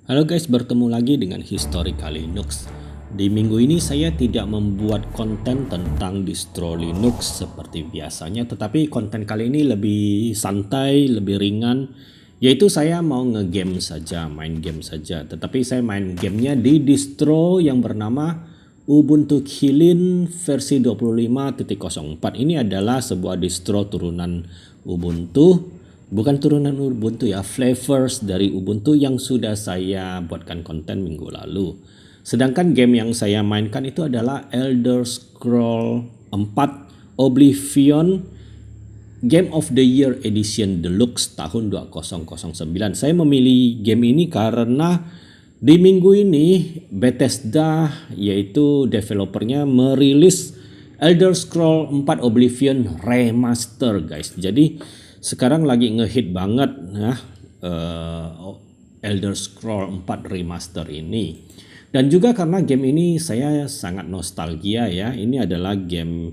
Halo guys, bertemu lagi dengan Historical Linux. Di minggu ini saya tidak membuat konten tentang distro Linux seperti biasanya, tetapi konten kali ini lebih santai, lebih ringan, yaitu saya mau ngegame saja, main game saja. Tetapi saya main gamenya di distro yang bernama Ubuntu Kylin versi 25.04. Ini adalah sebuah distro turunan Ubuntu. Bukan turunan Ubuntu ya, flavors dari Ubuntu yang sudah saya buatkan konten minggu lalu. Sedangkan game yang saya mainkan itu adalah Elder Scroll 4 Oblivion Game of the Year Edition Deluxe tahun 2009. Saya memilih game ini karena di minggu ini Bethesda yaitu developernya merilis Elder Scroll 4 Oblivion Remaster guys. Jadi sekarang lagi ngehit banget ya Elder Scroll 4 Remaster ini. Dan juga karena game ini saya sangat nostalgia ya. Ini adalah game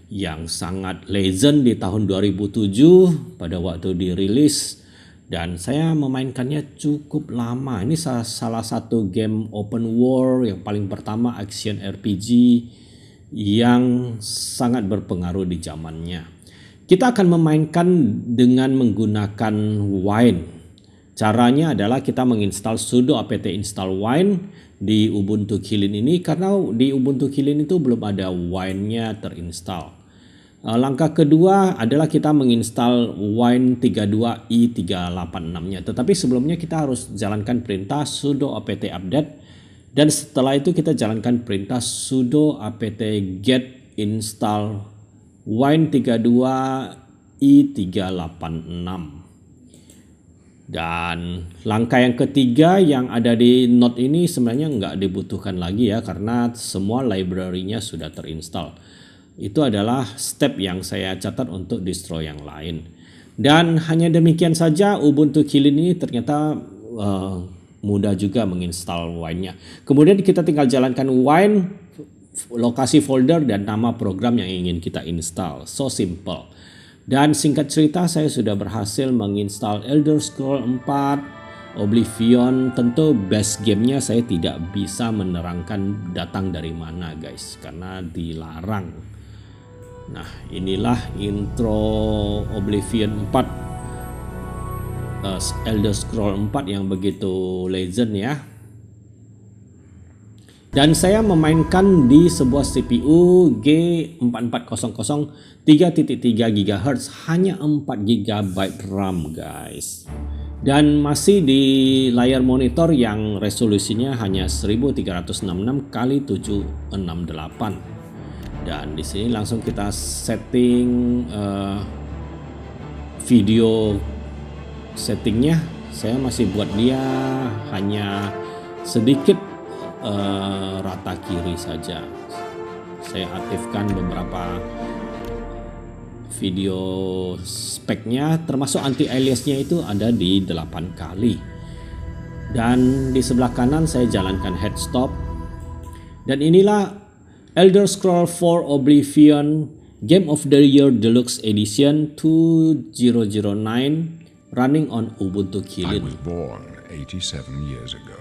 yang sangat legend di tahun 2007 pada waktu dirilis. Dan saya memainkannya cukup lama. Ini salah satu game open world yang paling pertama action RPG yang sangat berpengaruh di zamannya. Kita akan memainkan dengan menggunakan Wine. Caranya adalah kita menginstal sudo apt install Wine di Ubuntu Kylin ini karena di Ubuntu Kylin itu belum ada Wine-nya terinstall. Langkah kedua adalah kita menginstal Wine 32i386-nya. Tetapi sebelumnya kita harus jalankan perintah sudo apt update dan setelah itu kita jalankan perintah sudo apt get install Wine 32i386. Dan langkah yang ketiga yang ada di note ini sebenarnya nggak dibutuhkan lagi ya karena semua library-nya sudah terinstall. Itu adalah step yang saya catat untuk distro yang lain. Dan hanya demikian saja Ubuntu Kylin ini ternyata mudah juga menginstal Wine-nya. Kemudian kita tinggal jalankan Wine, lokasi folder dan nama program yang ingin kita install. So simple. Dan singkat cerita saya sudah berhasil menginstal Elder Scroll 4 Oblivion. Tentu base gamenya saya tidak bisa menerangkan datang dari mana guys karena dilarang. Nah inilah intro Oblivion 4 Elder Scroll 4 yang begitu legend ya. Dan saya memainkan di sebuah CPU G4400 3.3 GHz, hanya 4 GB RAM guys. Dan masih di layar monitor yang resolusinya hanya 1366 x 768. Dan di sini langsung kita setting video settingnya. Saya masih buat dia hanya sedikit rata kiri saja. Saya aktifkan beberapa video speknya termasuk anti aliasnya itu ada di 8 kali. Dan di sebelah kanan saya jalankan head stop. Dan inilah Elder Scroll 4 Oblivion Game of the Year Deluxe Edition 2009 running on Ubuntu Kylin. I was born 87 years ago.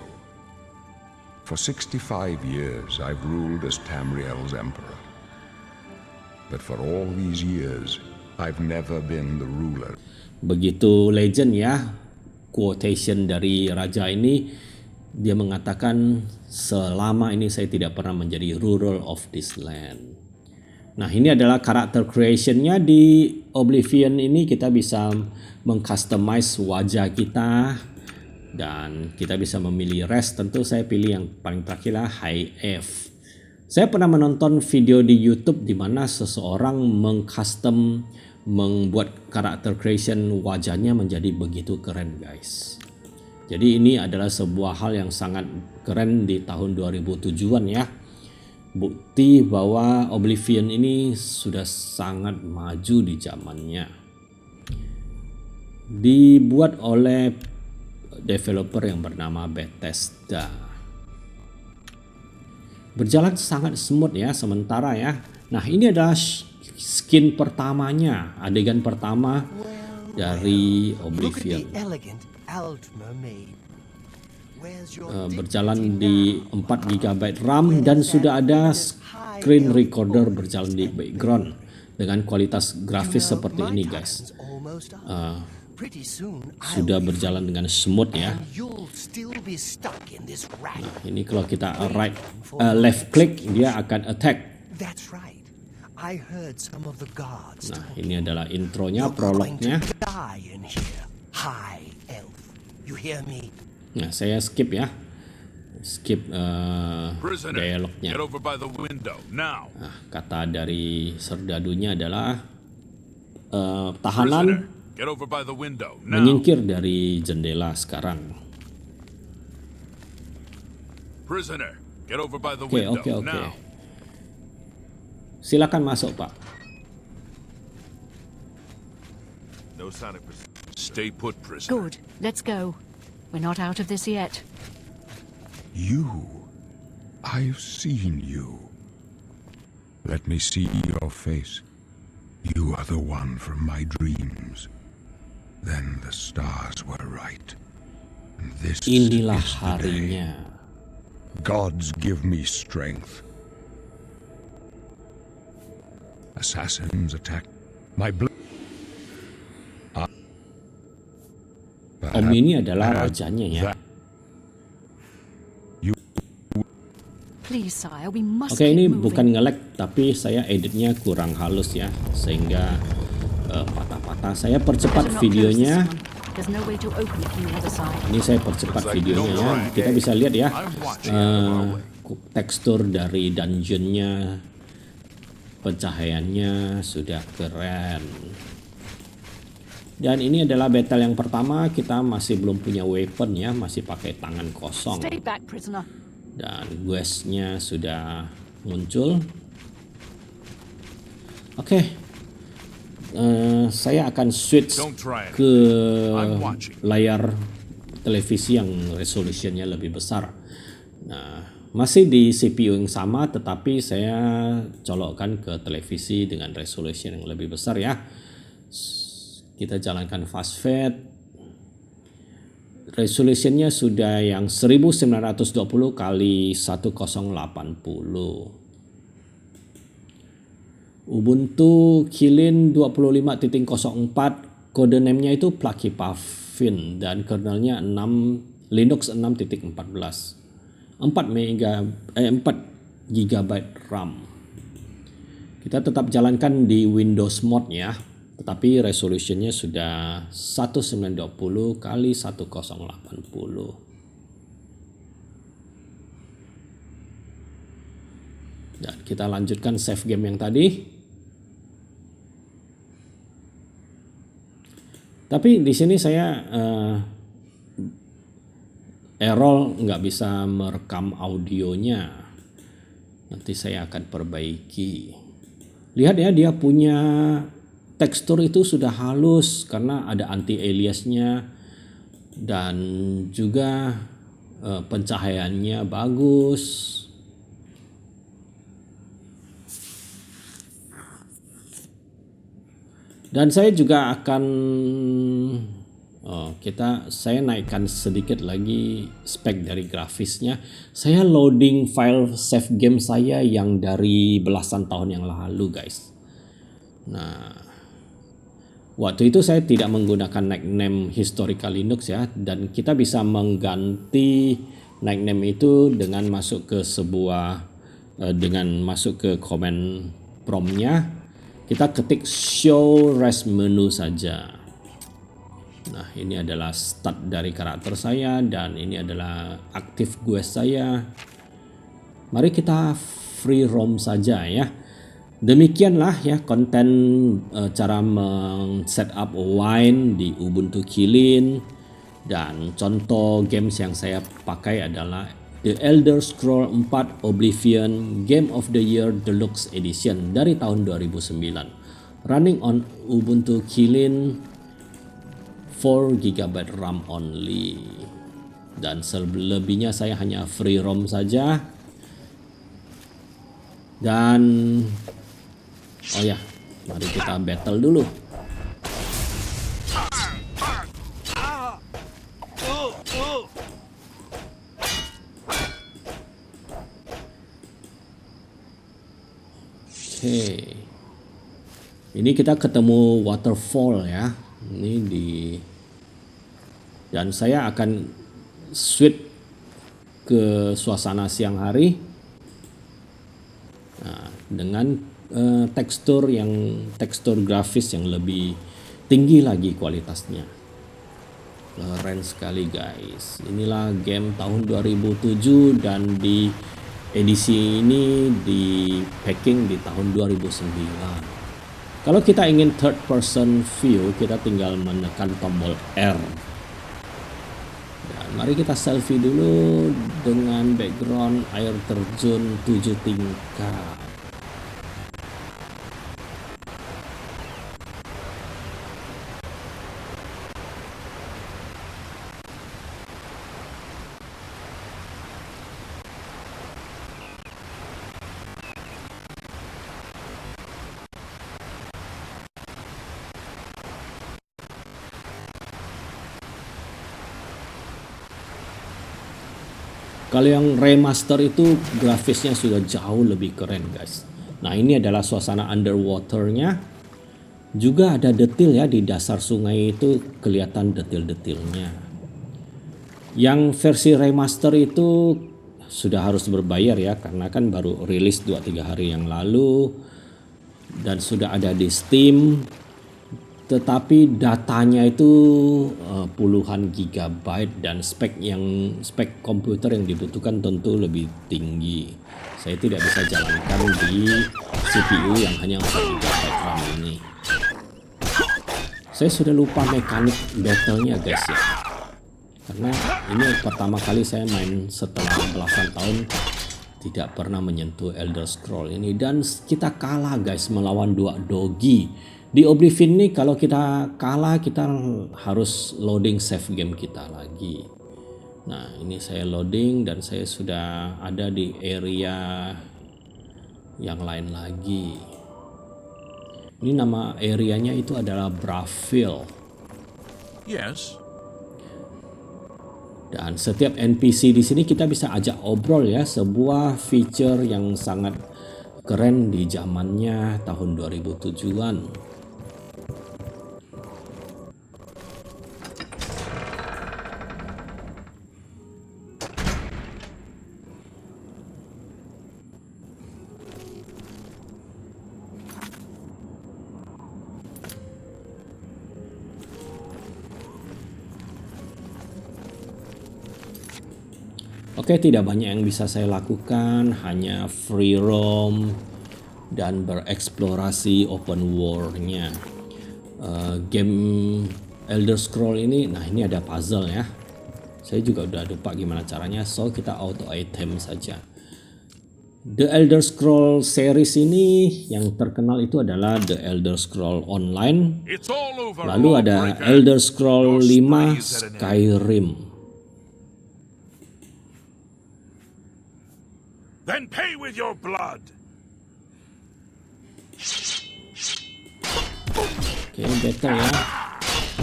For 65 years, I've ruled as Tamriel's emperor. But for all these years, I've never been the ruler. Begitu legend ya, quotation dari raja ini. Dia mengatakan, selama ini saya tidak pernah menjadi ruler of this land. Nah ini adalah karakter creationnya di Oblivion ini. Kita bisa mengcustomize wajah kita. Dan kita bisa memilih res. Tentu saya pilih yang paling terakhir lah high F. Saya pernah menonton video di YouTube di mana seseorang membuat karakter creation wajahnya menjadi begitu keren guys. Jadi ini adalah sebuah hal yang sangat keren di tahun 2007-an ya. Bukti bahwa Oblivion ini sudah sangat maju di zamannya. Dibuat oleh developer yang bernama Bethesda. Berjalan sangat smooth ya sementara ya. Nah ini adalah skin pertamanya, adegan pertama dari Oblivion. berjalan di 4 GB RAM dan sudah ada screen recorder berjalan di background dengan kualitas grafis seperti ini guys. Sudah berjalan dengan smooth ya. Nah, ini kalau kita left click dia akan attack. Nah, ini adalah intronya, prolognya. Nah, saya skip ya. Skip dialognya. Nah, kata dari serdadunya adalah tahanan menyingkir dari jendela sekarang. Oke. Silakan masuk, Pak. Stay put, prisoner. Good. Let's go. We're not out of this yet. You. I've seen you. Let me see your face. You are the one from my dreams. Then the stars were right. And this Inilah is the day. harinya. Gods give me strength. Assassins attack my blood. Om ini adalah rajanya ya. Please, sire, we must Oke, ini keep moving. bukan nge-lag tapi saya editnya kurang halus ya, sehingga patah-patah. Saya percepat Better not videonya. close this one. There's no way to open it from the other side. Ini saya percepat videonya ya. Kita bisa lihat ya tekstur dari dungeonnya, pencahayaannya sudah keren. Dan ini adalah battle yang pertama. Kita masih belum punya weapon ya, masih pakai tangan kosong. Stay back, prisoner. Dan quest-nya sudah muncul. Oke. Saya akan switch ke layar televisi yang resolusinya lebih besar. Nah, masih di CPU yang sama, tetapi saya colokkan ke televisi dengan resolusi yang lebih besar ya. Kita jalankan fast fade. Resolusinya sudah yang 1920 kali 1080. Ubuntu Kylin 25.04, kode name-nya itu Plucky Puffin dan kernelnya 6 Linux 6.14. 4 GB RAM. Kita tetap jalankan di Windows mode ya. Tetapi resolusinya sudah 1920 kali 1080. Dan kita lanjutkan save game yang tadi. Tapi di sini saya error nggak bisa merekam audionya. Nanti saya akan perbaiki. Lihat ya, dia punya tekstur itu sudah halus karena ada anti-aliasnya dan juga pencahayaannya bagus. Dan saya juga akan saya naikkan sedikit lagi spek dari grafisnya. Saya loading file save game saya yang dari belasan tahun yang lalu, guys. Nah, waktu itu saya tidak menggunakan nickname Historical Linux ya, dan kita bisa mengganti nickname itu dengan masuk ke command promptnya. Kita ketik show res menu saja. Nah, ini adalah start dari karakter saya dan ini adalah aktif quest saya. Mari kita free roam saja ya. Demikianlah ya konten cara setup wine di Ubuntu Kylin, dan contoh games yang saya pakai adalah The Elder Scrolls 4 Oblivion Game of the Year Deluxe Edition dari tahun 2009, running on Ubuntu Kylin 4 GB RAM only, dan selebihnya saya hanya free roam saja. Dan oh ya, mari kita battle dulu. Oke. Ini kita ketemu waterfall ya. Ini dan saya akan switch ke suasana siang hari. Nah, dengan tekstur grafis yang lebih tinggi lagi kualitasnya. Keren sekali guys. Inilah game tahun 2007 dan di edisi ini di packing di tahun 2009. Kalau kita ingin third person view, kita tinggal menekan tombol R. Dan mari kita selfie dulu dengan background air terjun 7 tingkat. Kalau yang remaster itu grafisnya sudah jauh lebih keren guys. Nah ini adalah suasana underwaternya. Juga ada detail ya di dasar sungai itu kelihatan detail-detailnya. Yang versi remaster itu sudah harus berbayar ya. Karena kan baru rilis 2-3 hari yang lalu. Dan sudah ada di Steam. Tetapi datanya itu puluhan gigabyte dan spek komputer yang dibutuhkan tentu lebih tinggi. Saya tidak bisa jalankan di CPU yang hanya 4 GB RAM ini. Saya sudah lupa mekanik battle-nya guys ya. Karena ini pertama kali saya main setelah belasan tahun tidak pernah menyentuh Elder Scroll ini, dan kita kalah guys melawan 2 dogi. Di Oblivion ini kalau kita kalah kita harus loading save game kita lagi. Nah ini saya loading dan saya sudah ada di area yang lain lagi. Ini nama areanya itu adalah Braville. Yes. Dan setiap NPC di sini kita bisa ajak obrol ya, sebuah feature yang sangat keren di zamannya tahun 2007-an. Oke, tidak banyak yang bisa saya lakukan, hanya free roam dan bereksplorasi open world-nya. Game Elder Scroll ini, nah ini ada puzzle ya. Saya juga udah lupa gimana caranya, so kita auto item saja. The Elder Scroll series ini yang terkenal itu adalah The Elder Scroll Online. Lalu ada Elder Scroll 5 Skyrim. Then pay with your blood. Oke, battle ya.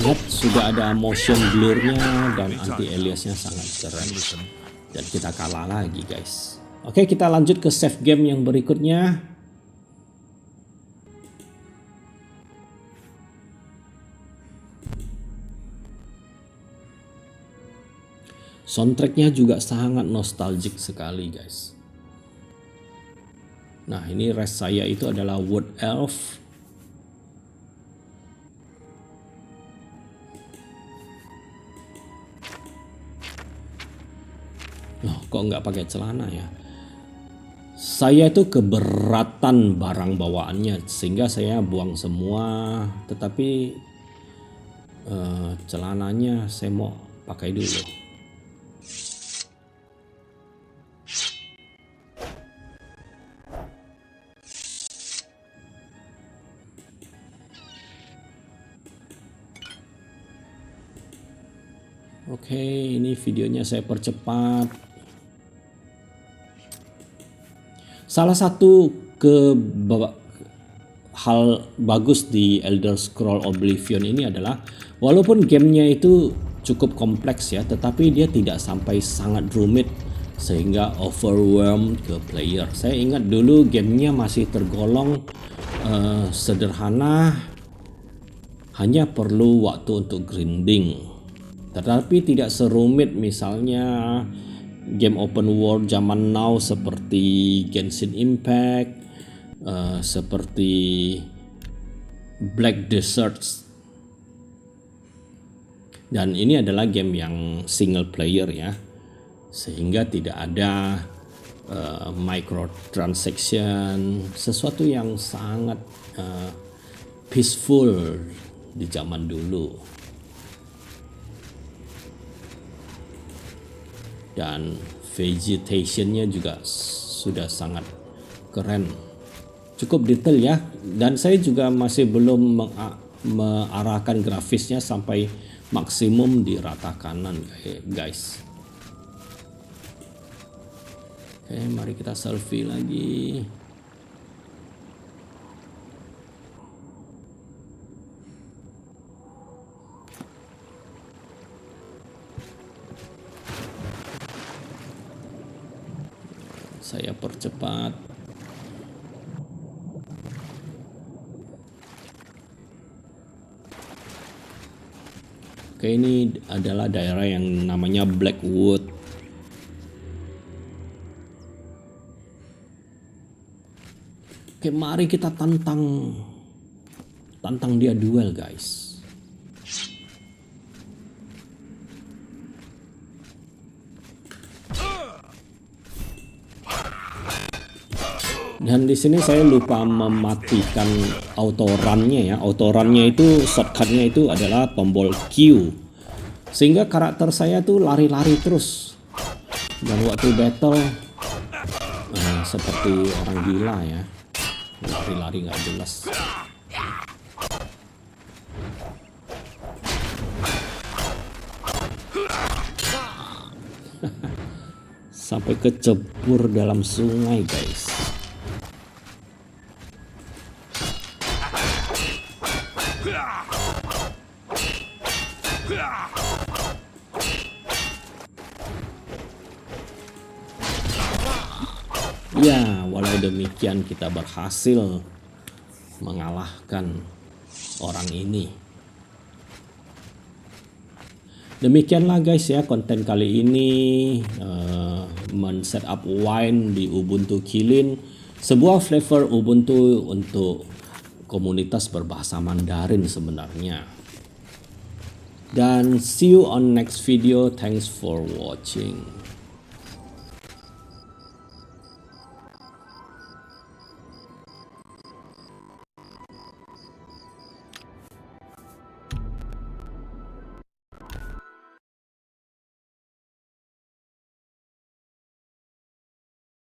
Lihat sudah ada motion blur-nya dan anti-aliasnya sangat keren. Dan kita kalah lagi guys. Oke, kita lanjut ke save game yang berikutnya. Soundtracknya juga sangat nostalgic sekali guys. Nah ini race saya itu adalah Wood Elf. Loh kok nggak pakai celana ya? Saya itu keberatan barang bawaannya sehingga saya buang semua. Tetapi celananya saya mau pakai dulu. Oke, ini videonya saya percepat. Salah satu hal bagus di Elder Scroll Oblivion ini adalah walaupun gamenya itu cukup kompleks ya, tetapi dia tidak sampai sangat rumit sehingga overwhelm ke player. Saya ingat dulu gamenya masih tergolong sederhana, hanya perlu waktu untuk grinding, tetapi tidak serumit misalnya game open world zaman now seperti Genshin Impact, seperti Black Deserts. Dan ini adalah game yang single player ya, sehingga tidak ada microtransaction, sesuatu yang sangat peaceful di zaman dulu. Dan vegetationnya juga sudah sangat keren, cukup detail ya. Dan saya juga masih belum mengarahkan grafisnya sampai maksimum di rata kanan guys. Oke, mari kita selfie lagi. Saya percepat. Oke, ini adalah daerah yang namanya Blackwood. Oke, mari kita tantang dia duel guys. Dan di sini saya lupa mematikan auto run-nya ya. Auto run-nya itu, shortcut-nya itu adalah tombol Q. Sehingga karakter saya tuh lari-lari terus. Dan waktu battle seperti orang gila ya. Lari-lari nggak jelas. Sampai kecebur dalam sungai guys. Ya, walau demikian kita berhasil mengalahkan orang ini. Demikianlah guys ya konten kali ini, men-setup wine di Ubuntu Kylin, sebuah flavor Ubuntu untuk komunitas berbahasa Mandarin sebenarnya. Dan see you on next video. Thanks for watching.